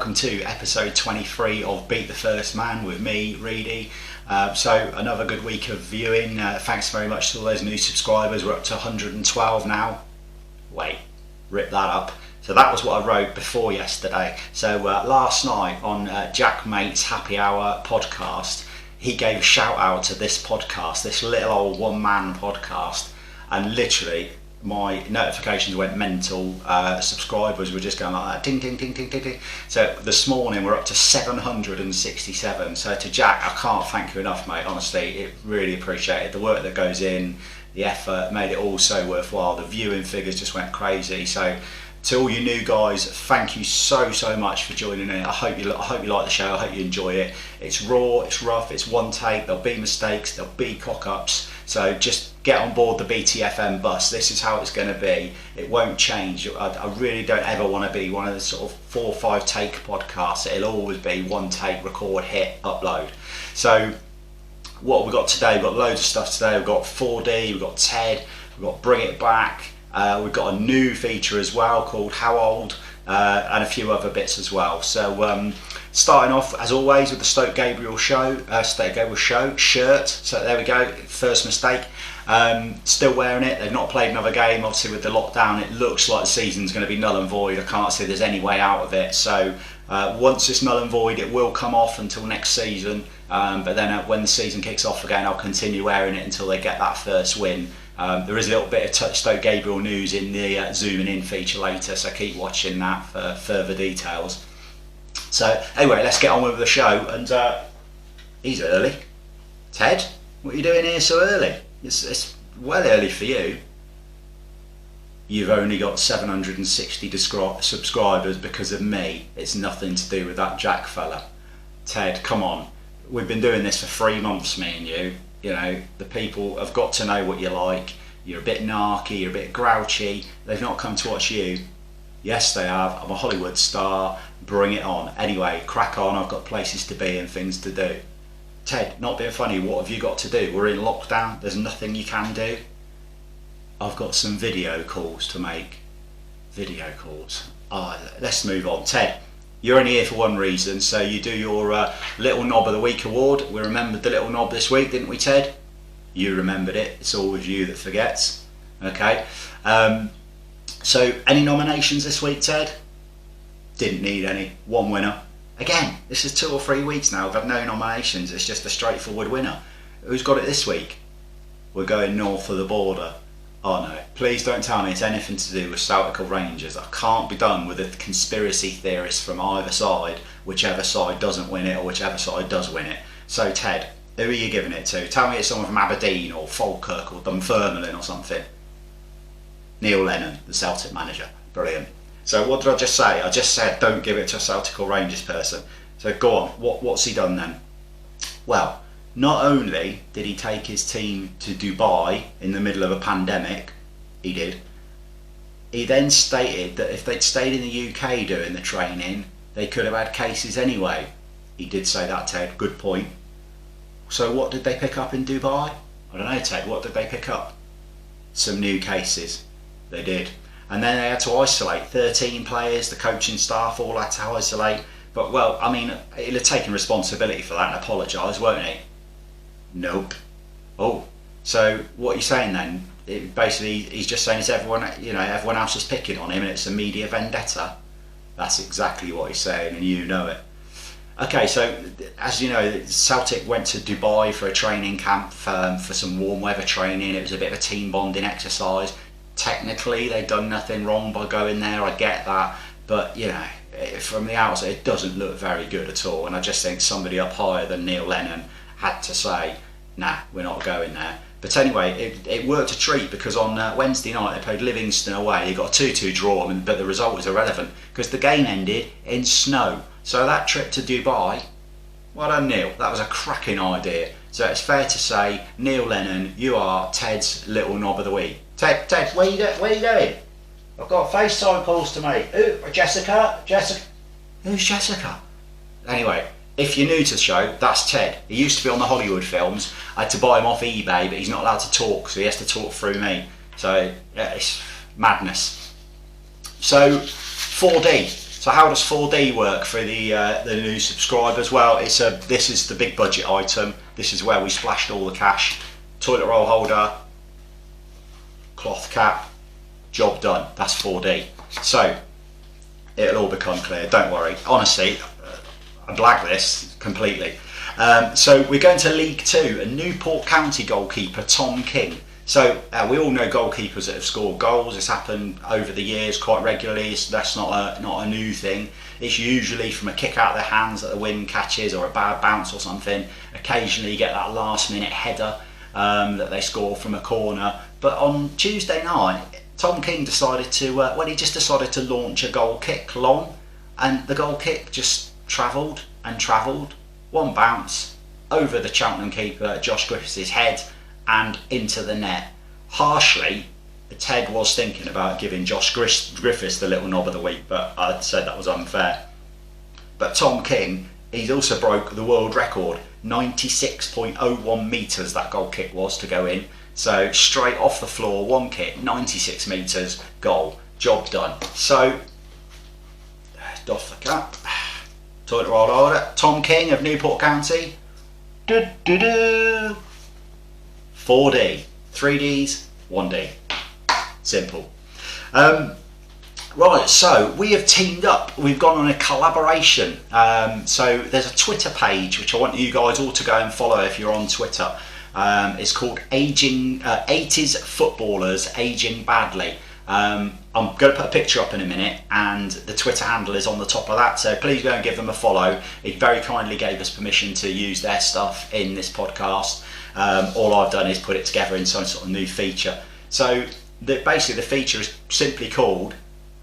welcome to episode 23 of Beat the First Man with me, Reedy. So another good week of viewing. Thanks very much to all those new subscribers. We're up to 112 now. Wait, rip that up. So that was what I wrote before yesterday. So last night on Jack Mate's Happy Hour podcast, he gave a shout out to this podcast, this little old one-man podcast, and literally my notifications went mental. Subscribers were just going like that, ding, ding, ding, ding, ding, ding. So this morning we're up to 767. So to Jack, I can't thank you enough, mate. Honestly, it really appreciated the work that goes in, the effort, made it all so worthwhile. The viewing figures just went crazy. So to all you new guys, thank you so much for joining in. I hope you like the show. I hope you enjoy it. It's raw, it's rough, it's one take. There'll be mistakes, there'll be cock-ups. So just get on board the BTFM bus. This is how it's going to be. It won't change. I really don't ever want to be one of the sort of 4 or 5 take podcasts. It'll always be one take, record, hit, upload. So what have we got today? We've got loads of stuff today. We've got 4D, we've got Ted, we've got Bring It Back. We've got a new feature as well called How Old, and a few other bits as well. So starting off as always with the Stoke Gabriel shirt. So there we go, first mistake. Still wearing it. They've not played another game. Obviously with the lockdown it looks like the season's going to be null and void. I can't see there's any way out of it. So once it's null and void it will come off until next season, but then when the season kicks off again I'll continue wearing it until they get that first win. There is a little bit of Stoke Gabriel news in the zooming in feature later, so keep watching that for further details. So anyway, let's get on with the show. And he's early. Ted, what are you doing here so early? It's well early for you. You've only got 760 subscribers because of me. It's nothing to do with that Jack fella. Ted, come on. We've been doing this for 3 months, me and you. You know, the people have got to know what you're like. You're a bit narky, you're a bit grouchy. They've not come to watch you. Yes, they have. I'm a Hollywood star. Bring it on. Anyway, crack on. I've got places to be and things to do. Ted, not being funny, what have you got to do? We're in lockdown. There's nothing you can do. I've got some video calls to make. Video calls. Let's move on. Ted, you're only here for one reason, so you do your Little Knob of the Week award. We remembered the Little Knob this week, didn't we, Ted? You remembered it. It's always you that forgets. Okay. So, any nominations this week, Ted? Didn't need any. One winner. Again, this is 2 or 3 weeks now. I've had no nominations. It's just a straightforward winner. Who's got it this week? We're going north of the border. Oh no, please don't tell me it's anything to do with Celtic Rangers. I can't be done with the conspiracy theorists from either side, whichever side doesn't win it or whichever side does win it. So Ted, who are you giving it to? Tell me it's someone from Aberdeen or Falkirk or Dunfermline or something. Neil Lennon, the Celtic manager. Brilliant. So what did I just say? I just said don't give it to a Celtic or Rangers person. So go on, what's he done then? Well, not only did he take his team to Dubai in the middle of a pandemic, he did, he then stated that if they'd stayed in the UK doing the training, they could have had cases anyway. He did say that, Ted, good point. So what did they pick up in Dubai? I don't know, Ted, what did they pick up? Some new cases. They did. And then they had to isolate 13 players, the coaching staff all had to isolate. But well, I mean, he'll have taken responsibility for that and apologised, won't he? Nope. Oh, so what are you saying then? Basically, he's just saying it's everyone else is picking on him and it's a media vendetta. That's exactly what he's saying, and you know it. Okay, so as you know, Celtic went to Dubai for a training camp for some warm weather training. It was a bit of a team bonding exercise. Technically, they've done nothing wrong by going there. I get that, but you know, from the outside, it doesn't look very good at all. And I just think somebody up higher than Neil Lennon had to say, nah, we're not going there. But anyway, it worked a treat because on Wednesday night they played Livingston away. They got a 2-2 draw, but the result was irrelevant because the game ended in snow. So that trip to Dubai, well done, Neil. That was a cracking idea. So it's fair to say, Neil Lennon, you are Ted's Little Knob of the Week. Ted, where you going? I've got FaceTime calls to make. Ooh, Jessica? Who's Jessica? Anyway, if you're new to the show, that's Ted. He used to be on the Hollywood films. I had to buy him off eBay, but he's not allowed to talk, so he has to talk through me. So, yeah, it's madness. So, 4D. So how does 4D work for the new subscribers? Well, this is the big budget item. This is where we splashed all the cash. Toilet roll holder, cloth cap, job done. That's 4D. So it'll all become clear. Don't worry. Honestly, I blag this completely. So we're going to League Two, and Newport County goalkeeper Tom King. So we all know goalkeepers that have scored goals. It's happened over the years quite regularly. That's not a new thing. It's usually from a kick out of their hands that the wind catches, or a bad bounce or something. Occasionally you get that last minute header that they score from a corner. But on Tuesday night, Tom King decided to, he just decided to launch a goal kick long, and the goal kick just travelled and travelled, one bounce over the Cheltenham keeper Josh Griffiths' head and into the net. Harshly, Ted was thinking about giving Josh Griffiths the little knob of the week, but I said that was unfair. But Tom King, he's also broke the world record, 96.01 metres that goal kick was to go in. So straight off the floor, one kick, 96 metres, goal, job done. So, doff the cap, toilet roll holder, Tom King of Newport County, 4D, 3Ds, 1D. Simple. Right, so we have teamed up. We've gone on a collaboration. So there's a Twitter page which I want you guys all to go and follow if you're on Twitter. It's called 80s Footballers Aging Badly. I'm going to put a picture up in a minute, and the Twitter handle is on the top of that, so please go and give them a follow. He very kindly gave us permission to use their stuff in this podcast. All I've done is put it together in some sort of new feature. So basically the feature is simply called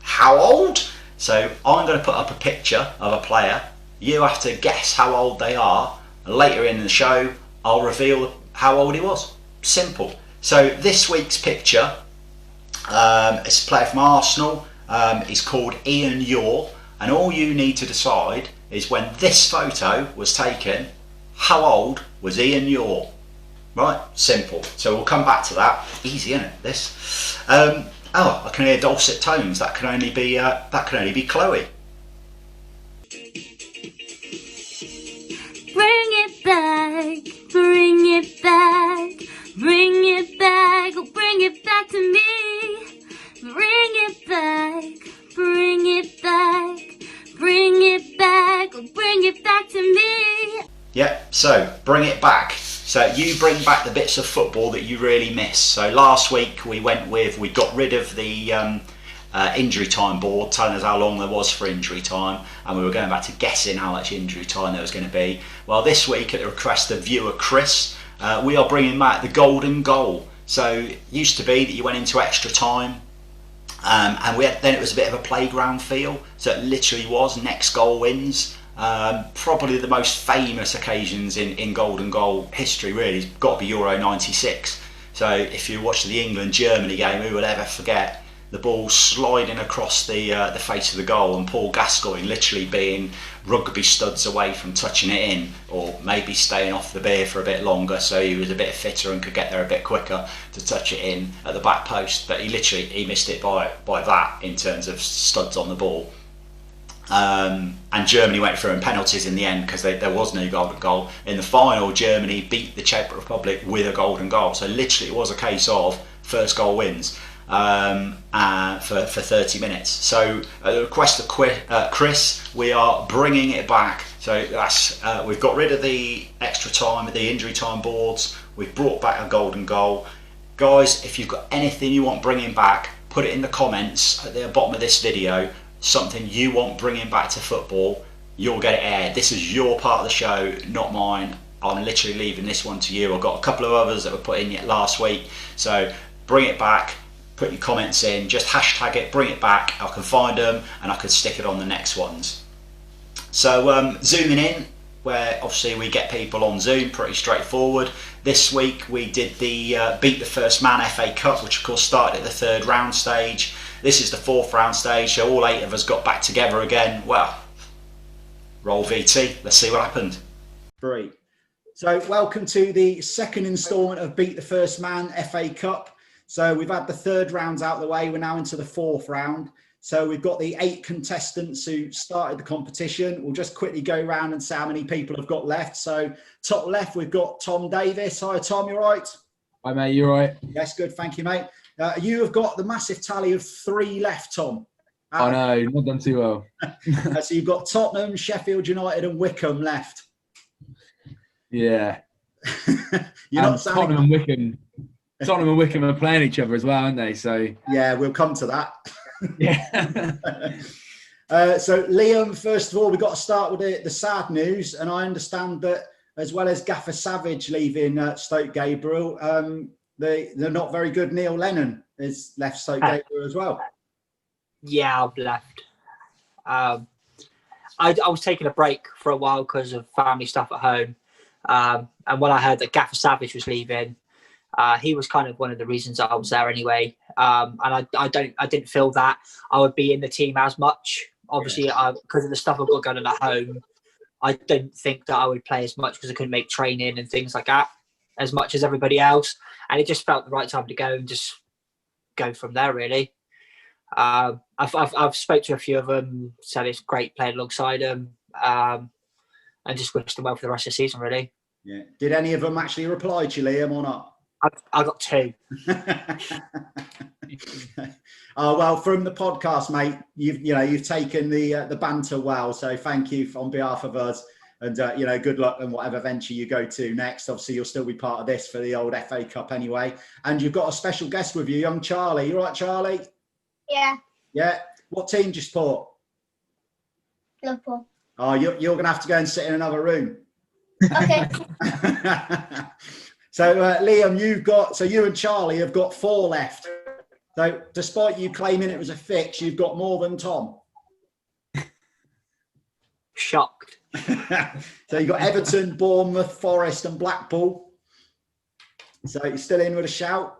How Old? So I'm going to put up a picture of a player. You have to guess how old they are. Later in the show, I'll reveal how old he was. Simple. So this week's picture, it's a player from Arsenal. He's called Ian Yore, and all you need to decide is when this photo was taken, how old was Ian Yore? Right, simple. So we'll come back to that. Easy, isn't it? This. I can hear dulcet tones. That can only be Chloe. Bring it back, bring it back, bring it back, oh, bring it back to me. Bring it back, bring it back, bring it back, oh, bring it back to me. Yep, so bring it back. So you bring back the bits of football that you really miss. So last week we got rid of the injury time board telling us how long there was for injury time, and we were going back to guessing how much injury time there was going to be. Well, this week at the request of viewer Chris, we are bringing back the golden goal. So it used to be that you went into extra time, and then it was a bit of a playground feel. So it literally was next goal wins. Probably the most famous occasions in golden goal history really has got to be Euro 96. So if you watch the England-Germany game, who will ever forget the ball sliding across the face of the goal, and Paul Gascoigne literally being rugby studs away from touching it in, or maybe staying off the beer for a bit longer so he was a bit fitter and could get there a bit quicker to touch it in at the back post. But he missed it by that in terms of studs on the ball. And Germany went through in penalties in the end because there was no golden goal. In the final, Germany beat the Czech Republic with a golden goal. So literally it was a case of first goal wins for 30 minutes. So at the request of Chris, we are bringing it back. So that's we've got rid of the extra time, the injury time boards. We've brought back a golden goal. Guys, if you've got anything you want bringing back, put it in the comments at the bottom of this video. Something you want bringing back to football, you'll get it aired. This is your part of the show, not mine. I'm literally leaving this one to you. I've got a couple of others that were put in yet last week. So bring it back, put your comments in, just hashtag it, bring it back. I can find them and I can stick it on the next ones. So zooming in, where obviously we get people on Zoom, pretty straightforward. This week we did the Beat the First Man FA Cup, which of course started at the third round stage. This is the fourth round stage, so all 8 of us got back together again. Well, roll VT, let's see what happened. 3. So welcome to the second instalment of Beat the First Man FA Cup. So we've had the third rounds out of the way, we're now into the fourth round. So we've got the 8 contestants who started the competition. We'll just quickly go around and see how many people have got left. So top left, we've got Tom Davis. Hi, Tom, you all right? Hi, mate. You all right? Yes, good. Thank you, mate. You have got the massive tally of 3 left, Tom. Oh, no, not done too well. So you've got Tottenham, Sheffield United and Wickham left. Yeah. You're not sounding... Tottenham and Wickham are playing each other as well, aren't they? So yeah, we'll come to that. Yeah. So Liam, first of all, we've got to start with the sad news, and I understand that as well as Gaffer Savage leaving Stoke Gabriel, they're not very good. Neil Lennon has left Stoke Gabriel as well. Yeah, I've left. I was taking a break for a while because of family stuff at home, and when I heard that Gaffer Savage was leaving, he was kind of one of the reasons that I was there anyway. And I didn't feel that I would be in the team as much. Obviously, because of the stuff I've got going on at home, I don't think that I would play as much because I couldn't make training and things like that as much as everybody else. And it just felt the right time to go and just go from there, really. I've spoke to a few of them, said it's great playing alongside them, and just wished them well for the rest of the season, really. Yeah. Did any of them actually reply to you, Liam, or not? I got 2. Oh well, from the podcast, mate, you've taken the banter well, so thank you on behalf of us, and good luck in whatever venture you go to next. Obviously, you'll still be part of this for the old FA Cup anyway, and you've got a special guest with you, young Charlie. You all right, Charlie? Yeah. Yeah. What team do you support? Liverpool. Oh, you're going to have to go and sit in another room. Okay. So, Liam, you and Charlie have got 4 left. So, despite you claiming it was a fix, you've got more than Tom. Shocked. So, you've got Everton, Bournemouth, Forest and Blackpool. So, you're still in with a shout.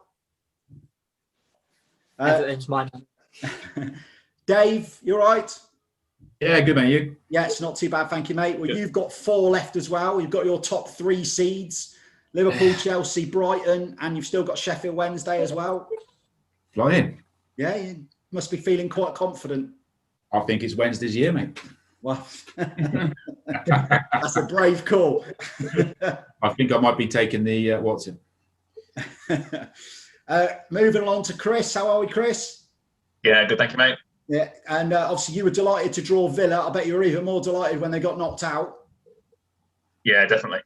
Everton's mine. Dave, you all right? Yeah, good, mate. You? Yeah, it's not too bad, thank you, mate. Well, Good. You've got 4 left as well. You've got your top 3 seeds. Liverpool, Chelsea, Brighton, and you've still got Sheffield Wednesday as well. Flying. Yeah, you must be feeling quite confident. I think it's Wednesday's year, mate. Well, that's a brave call. I think I might be taking the Watson. Moving along to Chris. How are we, Chris? Yeah, good. Thank you, mate. Yeah, and obviously you were delighted to draw Villa. I bet you were even more delighted when they got knocked out. Yeah, definitely.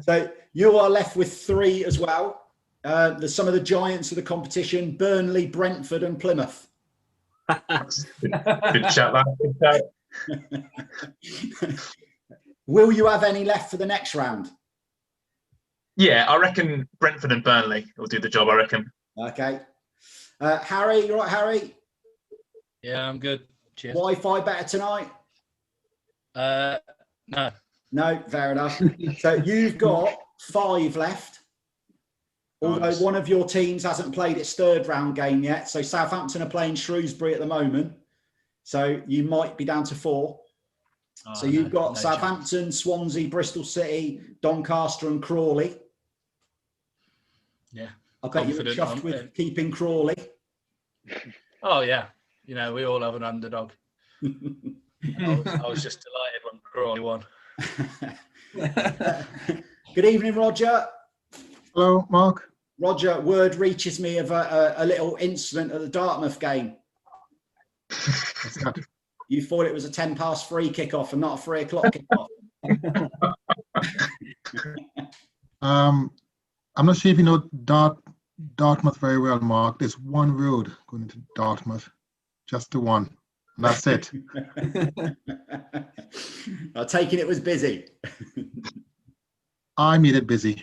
So you are left with 3 as well. There's some of the giants of the competition: Burnley, Brentford, and Plymouth. Good chat, that. Good chat. Will you have any left for the next round? Yeah, I reckon Brentford and Burnley will do the job, I reckon. Okay. Harry, you all right, Harry? Yeah, I'm good. Cheers. Wi-Fi better tonight? No. No, fair enough. So you've got 5 left. Although Nice. one of your teams hasn't played its 3rd round game yet. So Southampton are playing Shrewsbury at the moment. So you might be down to 4. So you've got Southampton, chance. Swansea, Bristol City, Doncaster and Crawley. Yeah. I bet you were Confident chuffed on with it. keeping Crawley. Oh yeah. We all have an underdog. I was just delighted when Crawley won. Good evening, Roger. Hello, Mark. Roger, word reaches me of a little incident at the Dartmouth game. You thought it was a 10 past 3 kickoff and not a 3 o'clock kickoff. I'm not sure if you know Dartmouth very well, Mark. There's one road going into Dartmouth, just the one. And that's it. I'm taking it was busy. I made it busy.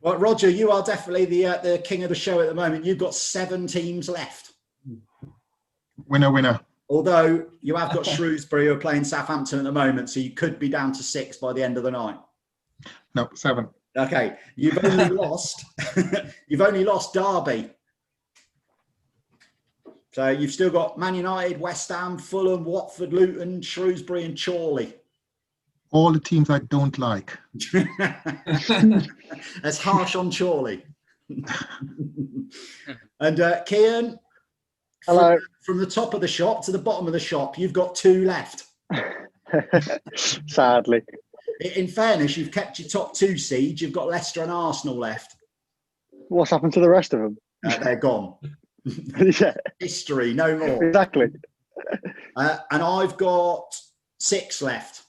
Well, Roger, you are definitely the king of the show at the moment. You've got 7 teams left. Winner, winner. Although you have got Shrewsbury who are playing Southampton at the moment, so you could be down to 6 by the end of the night. No, 7. Okay, you've only lost. You've only lost Derby. So you've still got Man United, West Ham, Fulham, Watford, Luton, Shrewsbury, and Chorley. All the teams I don't like. That's harsh on Chorley. And Kian, Hello. From the top of the shop to the bottom of the shop, you've got 2 left. Sadly. In fairness, you've kept your top 2 seeds. You've got Leicester and Arsenal left. What's happened to the rest of them? They're gone. Yeah, History, no more. exactly. And I've got 6 left.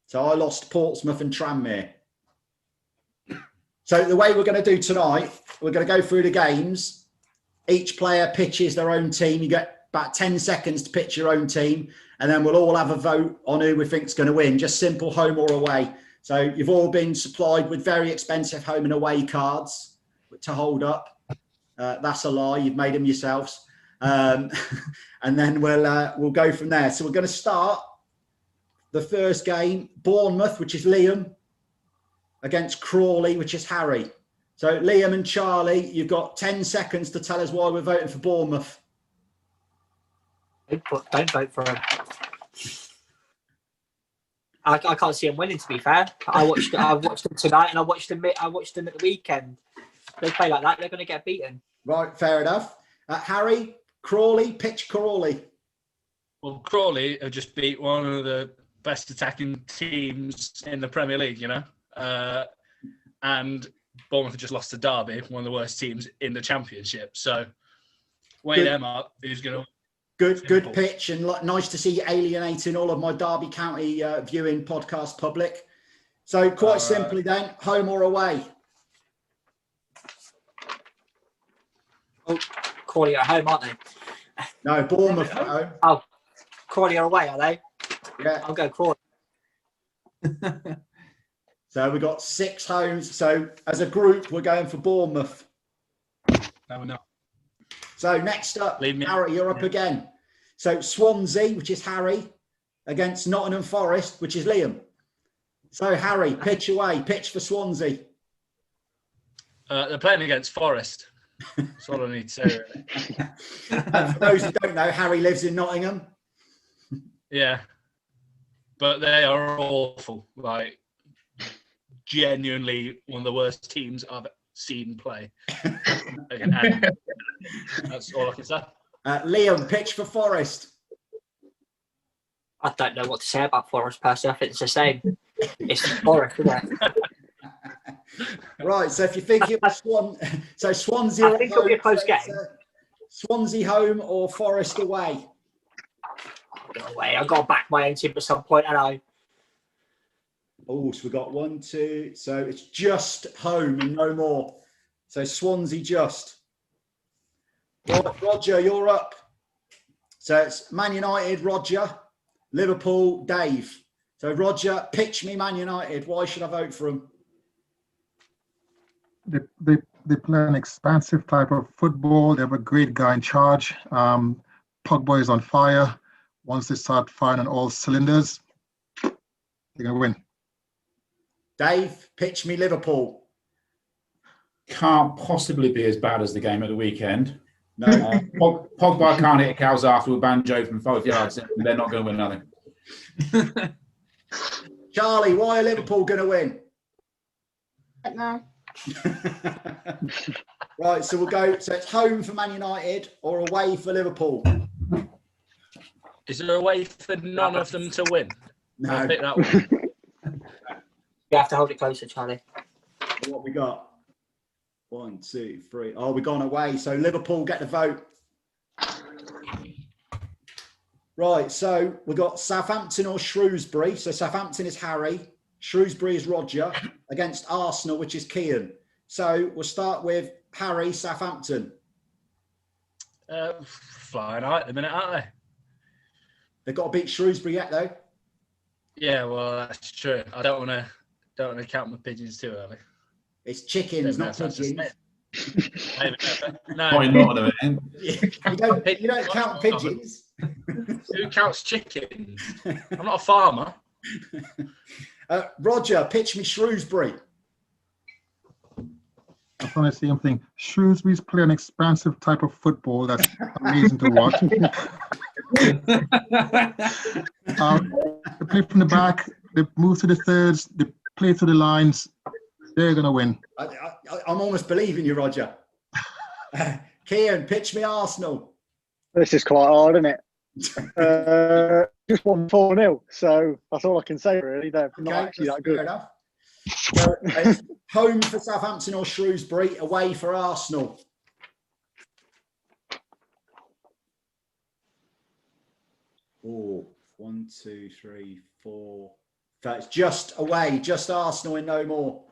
So I lost Portsmouth and Tranmere. So the way we're going to do tonight, we're going to go through the games. Each player pitches their own team. You get about 10 seconds to pitch your own team. And then we'll all have a vote on who we think's going to win. Just simple home or away. So you've all been supplied with very expensive home and away cards to hold up. That's a lie. You've made them yourselves. And then we'll go from there. So we're going to start the first game, Bournemouth, which is Liam, against Crawley, which is Harry. So Liam and Charlie, you've got 10 seconds to tell us why we're voting for Bournemouth. Don't vote for him. I can't see him winning. To be fair, I watched them tonight, and I watched them at the weekend. They play like that, they're going to get beaten. Right, fair enough. Harry, Crawley, pitch Crawley. Well, Crawley have just beat one of the best attacking teams in the Premier League, and Bournemouth have just lost to Derby, one of the worst teams in the Championship. So weigh them up. Who's going to? Good pitch, and nice to see you alienating all of my Derby County viewing podcast public. So quite simply then, home or away? Oh, Crawley are at home, aren't they? No, Bournemouth at home. Oh, Crawley are away, are they? Yeah. I'll go Crawley. So we've got 6 homes. So as a group, we're going for Bournemouth. No. So next up, Harry, you're up again. So Swansea, which is Harry, against Nottingham Forest, which is Liam. So Harry, pitch away, pitch for Swansea. They're playing against Forest. That's all I need to say, really. For those who don't know, Harry lives in Nottingham. Yeah. But they are awful. Like, genuinely one of the worst teams I've seen play. And that's all I can say. Liam, pitch for Forest. I don't know what to say about Forest personally. I think it's the same. It's Forest, isn't it? Right, so if you think it was so Swansea. I think it'll be a close game. Swansea home or Forest away? Go away. I've got to back my own team at some point, and I. Oh, so we've got 1, 2. So it's just home and no more. So Swansea just. Right, Roger, you're up. So it's Man United, Roger. Liverpool, Dave. So Roger, pitch me Man United. Why should I vote for them? They play an expansive type of football. They have a great guy in charge. Pogba is on fire. Once they start firing on all cylinders, they're going to win. Dave, pitch me Liverpool. Can't possibly be as bad as the game at the weekend. No. Pogba can't hit a cow's after a banjo from 5 yards. They're not going to win nothing. Charlie, why are Liverpool going to win? No. Right, so we'll go. So it's home for Man United or away for Liverpool. Is there a way for none of them to win? No. I think that one. You have to hold it closer, Charlie. What we got? 1, 2, 3. Oh, we've gone away. So Liverpool get the vote. Right, so we've got Southampton or Shrewsbury. So Southampton is Harry. Shrewsbury is Roger against Arsenal, which is Kian. So we'll start with Harry, Southampton. Flying out at the minute, aren't they? They've got to beat Shrewsbury yet, though. Yeah, well, that's true. I don't want to count my pigeons too early. It's chickens, not pigeons. No, Not in Nottingham. You don't count pigeons. Who counts chickens? I'm not a farmer. Roger, pitch me Shrewsbury. I find the same thing. Shrewsbury's play an expansive type of football that's amazing to watch. They play from the back, they move to the thirds, they play to the lines. They're going to win. I'm almost believing you, Roger. Kian, pitch me Arsenal. This is quite hard, isn't it? Just won 4-0, so that's all I can say really. They're not actually that good. Fair enough. So, it's home for Southampton or Shrewsbury, away for Arsenal. Oh, 1, 2, 3, 4. So it's just away, just Arsenal and no more.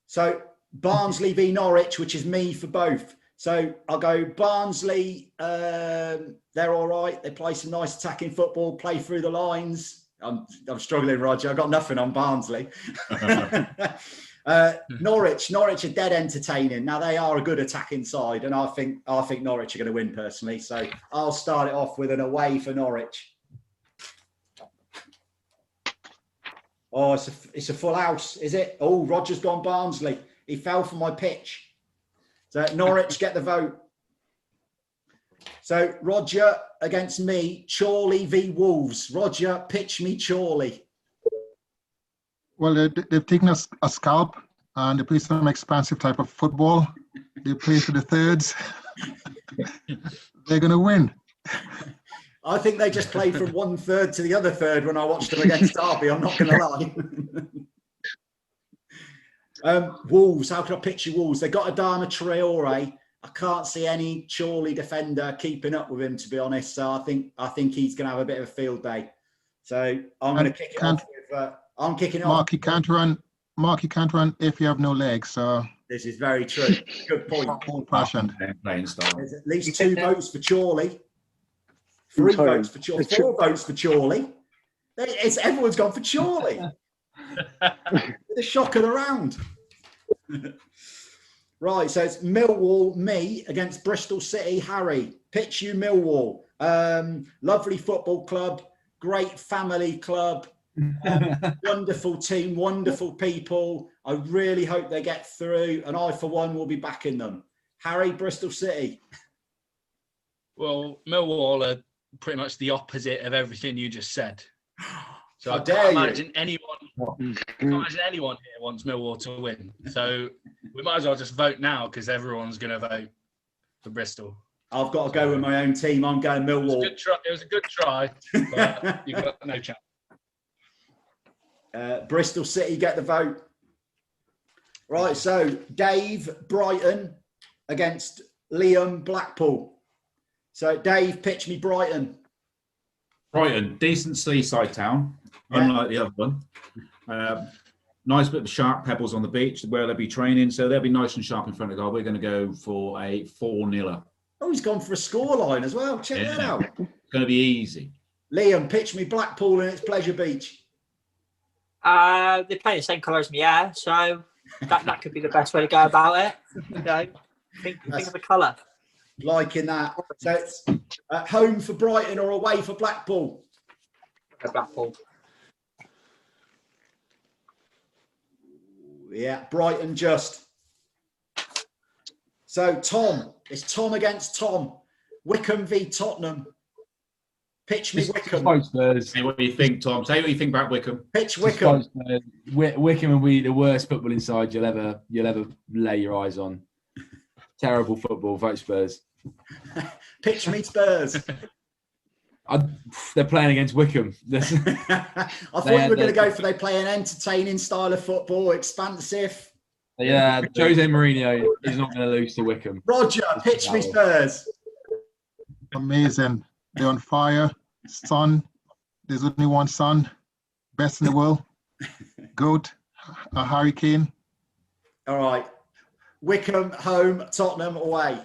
So Barnsley v Norwich, which is me for both. So I'll go Barnsley. They're all right. They play some nice attacking football, play through the lines. I'm struggling, Roger. I've got nothing on Barnsley. Norwich are dead entertaining. Now they are a good attacking side, and I think Norwich are going to win personally. So I'll start it off with an away for Norwich. Oh, it's a full house, is it? Oh, Roger's gone Barnsley. He fell for my pitch. So Norwich get the vote. So Roger against me, Chorley v Wolves. Roger, pitch me Chorley. Well, they've taken a scalp and they play some expansive type of football. They play for the thirds. They're going to win. I think they just played from 1/3 to the other third when I watched them against Derby. I'm not going to lie. Wolves, how can I picture Wolves? They got Adama Traore. I can't see any Chorley defender keeping up with him, to be honest. So I think he's going to have a bit of a field day. So I'm going to kick it off with. I'm kicking it off. Mark, you can't run if you have no legs. So this is very true. Good point. Old-fashioned playing style. There's at least 2 votes for Chorley. 3 votes for Chorley. 4 votes for Chorley. Everyone's gone for Chorley. The shock of the round. Right, so it's Millwall, me, against Bristol City, Harry. Pitch you Millwall. Lovely football club, great family club, wonderful team, wonderful people. I really hope they get through, and I, for one, will be backing them. Harry, Bristol City. Well, Millwall are pretty much the opposite of everything you just said. So How I dare can't you. imagine anyone here wants Millwall to win. So we might as well just vote now because everyone's going to vote for Bristol. I've got to go with my own team. I'm going Millwall. It was a good try, but you've got no chance. Bristol City get the vote. Right, so Dave, Brighton against Liam, Blackpool. So Dave, pitch me Brighton. Brighton, decent seaside town, unlike the other one. Nice bit of sharp pebbles on the beach where they'll be training, so they'll be nice and sharp in front of goal. We're going to go for a 4-0. Oh, he's gone for a scoreline as well. Check that out. It's going to be easy. Liam, pitch me Blackpool and it's Pleasure Beach. They play the same colour as me, yeah, so that could be the best way to go about it. You know, think of the colour. Liking that. So it's at home for Brighton or away for Blackpool? Blackpool. Yeah, Brighton just. So Tom, it's Tom against Tom. Wickham v Tottenham. Pitch me Wickham. Say what you think, Tom. Say what you think about Wickham. Pitch Wickham. Wickham will be the worst footballing side you'll ever lay your eyes on. Terrible football. Vote Spurs. Pitch me Spurs. They're playing against Wickham. I thought you were going to go for they play an entertaining style of football, expansive. Yeah, Jose Mourinho is not going to lose to Wickham. Roger, pitch me Spurs. Amazing. They're on fire. Son. There's only one son. Best in the world. GOAT. A Harry Kane. All right. Wickham home, Tottenham away.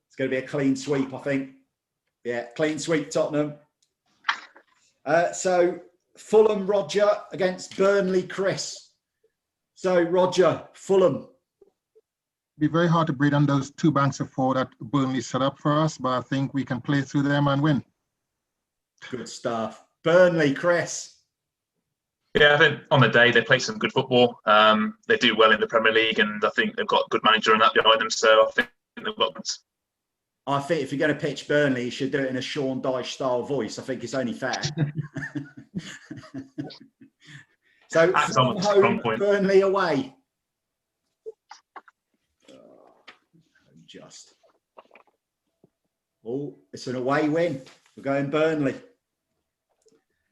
It's going to be a clean sweep, I think. Yeah, clean sweep, Tottenham. So Fulham, Roger against Burnley, Chris. So Roger, Fulham. Be very hard to break down those 2 banks of 4 that Burnley set up for us, but I think we can play through them and win. Good stuff. Burnley, Chris. Yeah, I think on the day they play some good football. They do well in the Premier League, and I think they've got a good manager and that behind them. So I think they've got. I think if you're going to pitch Burnley, you should do it in a Sean Dyche style voice. I think it's only fair. So home, Burnley away. just. Oh, it's an away win. We're going Burnley.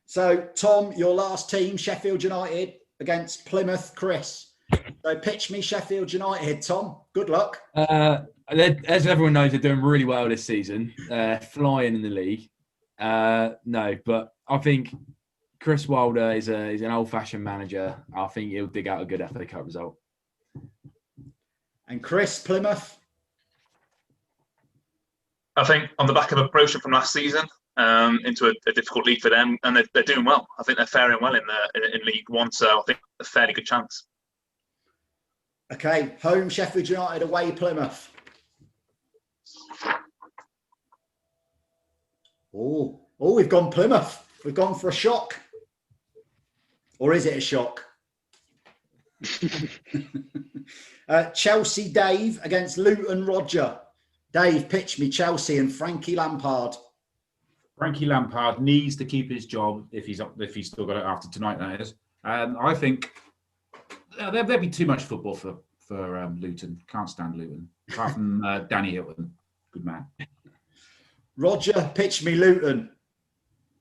So, Tom, your last team, Sheffield United against Plymouth. Chris. So, pitch me Sheffield United, Tom. Good luck. As everyone knows, they're doing really well this season, flying in the league. No, but I think Chris Wilder is an old-fashioned manager. I think he'll dig out a good FA Cup result. And Chris, Plymouth? I think on the back of a promotion from last season into a difficult league for them, and they're doing well. I think they're faring well in League One, so I think a fairly good chance. Okay, home Sheffield United, away Plymouth. Oh, we've gone Plymouth. We've gone for a shock. Or is it a shock? Chelsea Dave against Luton Roger. Dave, pitch me Chelsea and Frankie Lampard. Frankie Lampard needs to keep his job if he's still got it after tonight. That is. I think there'd be too much football for Luton. Can't stand Luton. Apart from Danny Hilton, good man. Roger, pitch me Luton.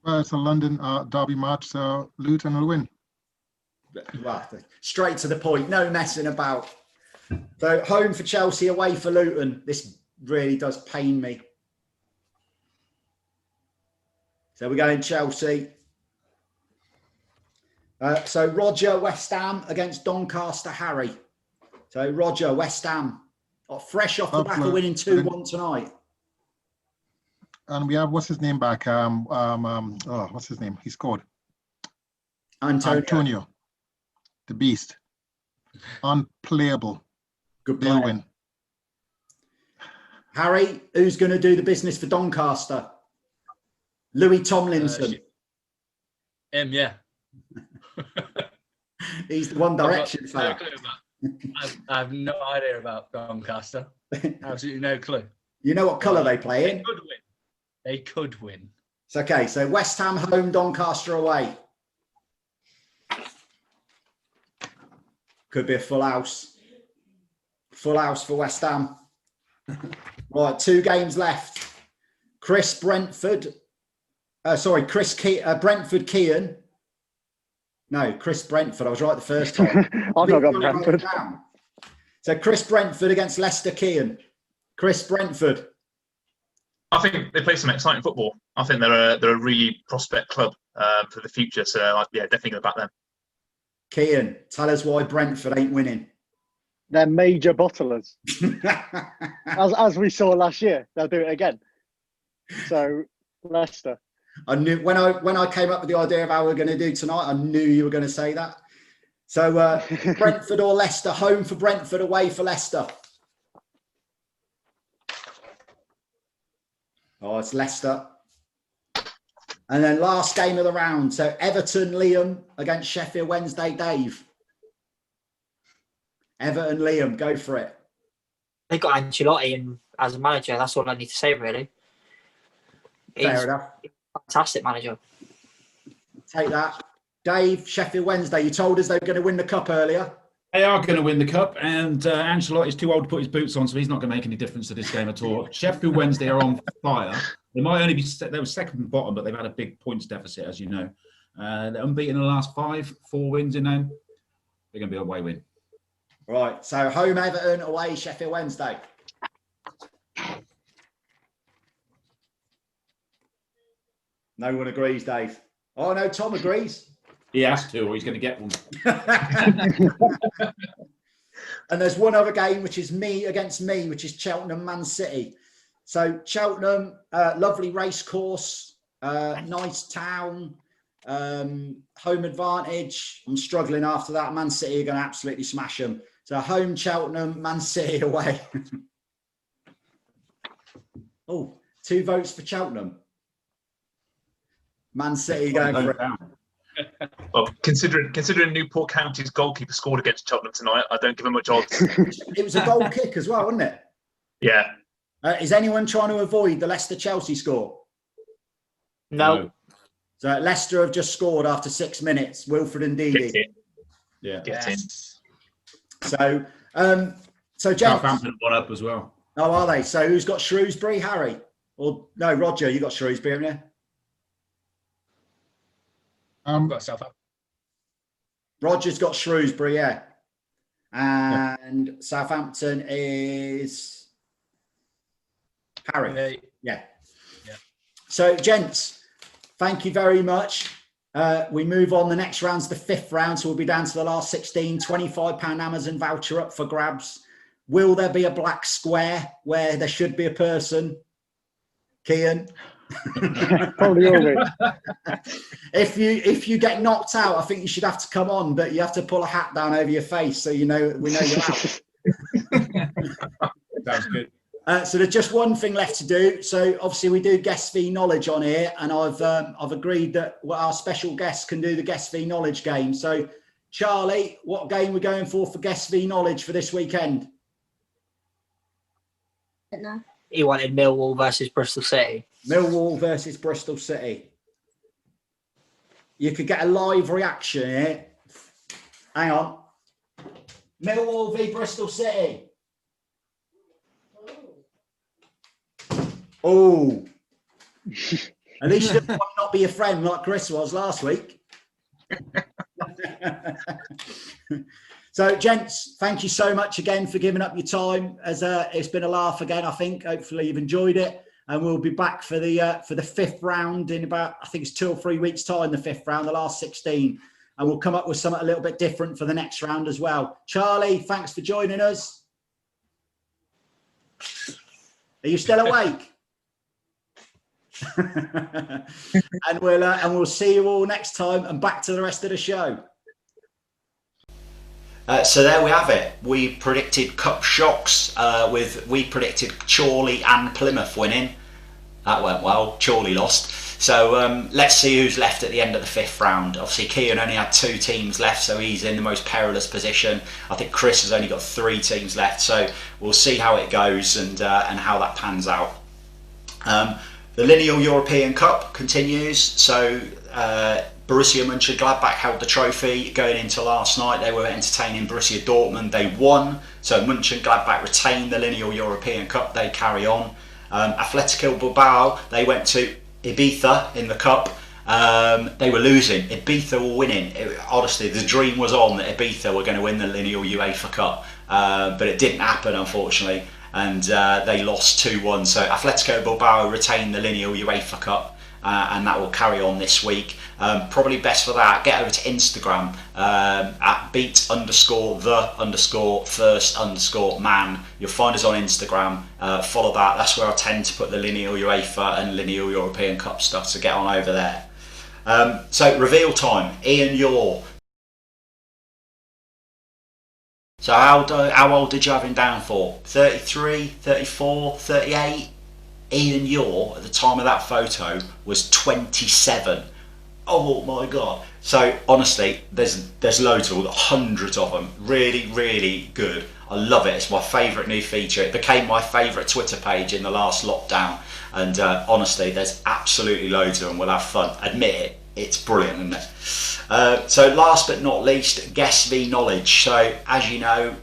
Well, it's a London derby match, so Luton will win. Right, straight to the point, no messing about. So home for Chelsea, away for Luton. This really does pain me. So we're going Chelsea. So Roger, West Ham against Doncaster Harry. So Roger, West Ham, fresh off the back of winning 2-1 tonight. And we have, what's his name back? What's his name? He scored. Antonio. The beast. Unplayable. Good They'll player. win. Harry, who's going to do the business for Doncaster? Louis Tomlinson. Him, yeah. He's the One Direction fella. I have no idea about Doncaster. Absolutely no clue. You know what colour they play in? They could win. They could win. It's okay. So West Ham home, Doncaster away. Could be a full house. Full house for West Ham. Right, 2 games left. Brentford Kean. No, Chris Brentford. I was right the first time. I've not got Brentford. So Chris Brentford against Leicester Kean. Chris Brentford. I think they play some exciting football. I think they're a really prospect club for the future. So yeah, definitely go back them. Kean, tell us why Brentford ain't winning. They're major bottlers. as we saw last year, they'll do it again. So Leicester. I knew when I came up with the idea of how we're going to do tonight, I knew you were going to say that. So Brentford or Leicester, home for Brentford, away for Leicester. Oh, it's Leicester. And then last game of the round. So Everton, Liam against Sheffield Wednesday, Dave. Everton, Liam, go for it. They got Ancelotti as a manager. That's all I need to say, really. Fair enough. Fantastic manager. Take that. Dave, Sheffield Wednesday, you told us they were going to win the cup earlier. They are going to win the cup, and Ancelotti's too old to put his boots on, so he's not going to make any difference to this game at all. Sheffield Wednesday are on fire. They might only be they were second from bottom, but they've had a big points deficit, as you know. They're unbeaten in the last 4 wins in them. They're going to be a away win. Right, so home Everton, away Sheffield Wednesday. No one agrees, Dave. Oh, no, Tom agrees. He has to, or he's going to get one. And there's one other game, which is me against me, which is Cheltenham Man City. So Cheltenham, lovely race course, nice town, home advantage. I'm struggling after that. Man City are going to absolutely smash them. So home Cheltenham, Man City away. Oh, 2 votes for Cheltenham. Man City going for it. Well, considering Newport County's goalkeeper scored against Cheltenham tonight, I don't give him much odds. It was a goal kick as well, wasn't it? Yeah. Is anyone trying to avoid the Leicester-Chelsea score? No. So Leicester have just scored after 6 minutes. Wilfred and Ndidi. Yeah. Get in. So, James. Southampton 1 up as well. Oh, are they? So who's got Shrewsbury, Harry? Or no, Roger, you got Shrewsbury, haven't you? I've got Southampton. Roger's got Shrewsbury, yeah. And Southampton is Harry. Yeah. So, gents, thank you very much. We move on. The next round's the 5th round, so we'll be down to the last 16. £25 Amazon voucher up for grabs. Will there be a black square where there should be a person? Kian? Probably will be. If you get knocked out, I think you should have to come on, but you have to pull a hat down over your face so we know you're out. Sounds good. So there's just one thing left to do. So obviously we do Guest v Knowledge on here, and I've agreed that our special guests can do the Guest v Knowledge game. So Charlie, what game we're going for Guest v Knowledge for this weekend? No. He wanted Millwall versus Bristol City. Millwall versus Bristol City. You could get a live reaction here. Hang on. Millwall v Bristol City. Oh. At least you might not be a friend like Chris was last week. So, gents, thank you so much again for giving up your time. It's been a laugh again, I think. Hopefully you've enjoyed it. And we'll be back for the 5th round in about, I think it's 2 or 3 weeks' time, the 5th round, the last 16. And we'll come up with something a little bit different for the next round as well. Charlie, thanks for joining us. Are you still awake? and we'll see you all next time, and back to the rest of the show. So there we have it. We predicted cup shocks. We predicted Chorley and Plymouth winning. That went well. Chorley lost. So let's see who's left at the end of the 5th round. Obviously, Kian only had 2 teams left, so he's in the most perilous position. I think Chris has only got 3 teams left. So we'll see how it goes and how that pans out. The Lineal European Cup continues. So Borussia Mönchengladbach held the trophy going into last night. They were entertaining Borussia Dortmund. They won. So Mönchengladbach retained the Lineal European Cup. They carry on. Atletico Bilbao, they went to Ibiza in the cup. They were losing. Ibiza were winning. Honestly, the dream was on that Ibiza were going to win the Lineal UEFA Cup. But it didn't happen, unfortunately. And they lost 2-1. So Atletico Bilbao retained the Lineal UEFA Cup. And that will carry on this week. Probably best for that, get over to Instagram at beat_the_first_man. You'll find us on Instagram. Follow that. That's where I tend to put the Lineal UEFA and Lineal European Cup stuff, so get on over there. So reveal time. Ian Yore. So how old did you have him down for? 33, 34, 38? Ian Yore, at the time of that photo, was 27. Oh my God. So honestly, there's loads of them, hundreds of them. Really, really good. I love it. It's my favourite new feature. It became my favourite Twitter page in the last lockdown. And honestly, there's absolutely loads of them. We'll have fun. Admit it. It's brilliant, isn't it? So last but not least, Guess v Knowledge. So as you know,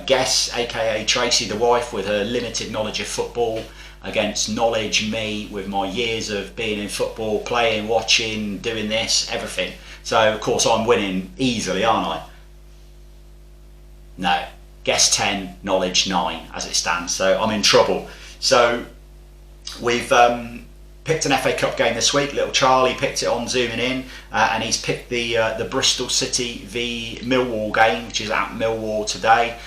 Guess, aka Tracy the wife with her limited knowledge of football, against Knowledge, me, with my years of being in football, playing, watching, doing this, everything. So of course I'm winning easily, aren't I? No. Guess 10, Knowledge 9 as it stands. So I'm in trouble. So we've picked an FA Cup game this week. Little Charlie picked it on Zooming In, and he's picked the Bristol City v Millwall game, which is at Millwall today.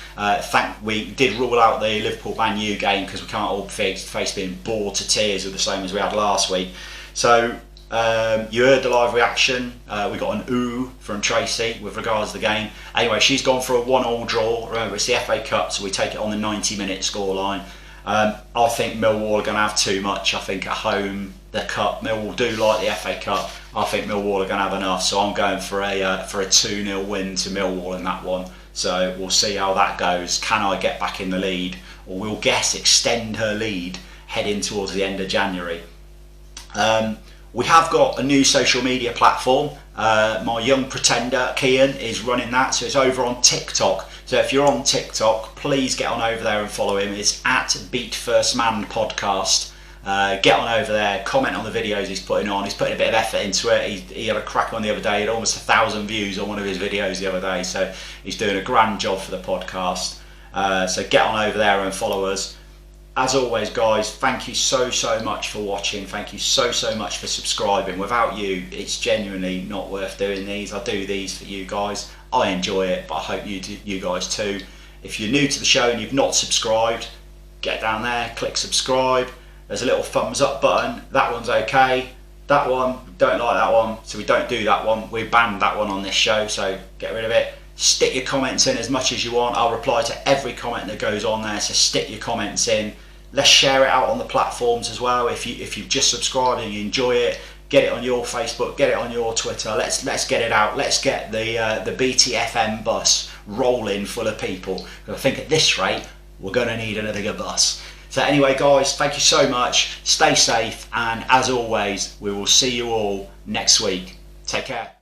We did rule out the Liverpool Man U game because we can't all face being bored to tears with the same as we had last week. So you heard the live reaction. We got an ooh from Tracy with regards to the game. Anyway, she's gone for a 1-1 draw. Remember, it's the FA Cup, so we take it on the 90-minute scoreline. I think Millwall are going to have too much. I think at home, the Cup, Millwall do like the FA Cup. I think Millwall are going to have enough, so I'm going for a 2-0 win to Millwall in that one. So we'll see how that goes. Can I get back in the lead, or will Guess extend her lead heading towards the end of January? We have got a new social media platform. My young pretender Kian is running that, so it's over on TikTok. So if you're on TikTok, please get on over there and follow him. It's at Beat First Man Podcast. Get on over there, comment on the videos he's putting on. He's putting a bit of effort into it. He had a crack on the other day. He had almost 1,000 views on one of his videos the other day. So he's doing a grand job for the podcast. So get on over there and follow us. As always, guys, thank you so much for watching. Thank you so much for subscribing. Without you, it's genuinely not worth doing these. I do these for you guys. I enjoy it, but I hope you guys too. If you're new to the show and you've not subscribed, get down there, click subscribe. There's a little thumbs up button. That one's okay. That one, don't like that one, so we don't do that one. We banned that one on this show, so get rid of it. Stick your comments in as much as you want. I'll reply to every comment that goes on there, so stick your comments in. Let's share it out on the platforms as well. If you've just subscribed and you enjoy it, get it on your Facebook, get it on your Twitter. Let's get it out. Let's get the BTFM bus rolling full of people. I think at this rate, we're going to need another bus. So anyway, guys, thank you so much. Stay safe, and as always, we will see you all next week. Take care.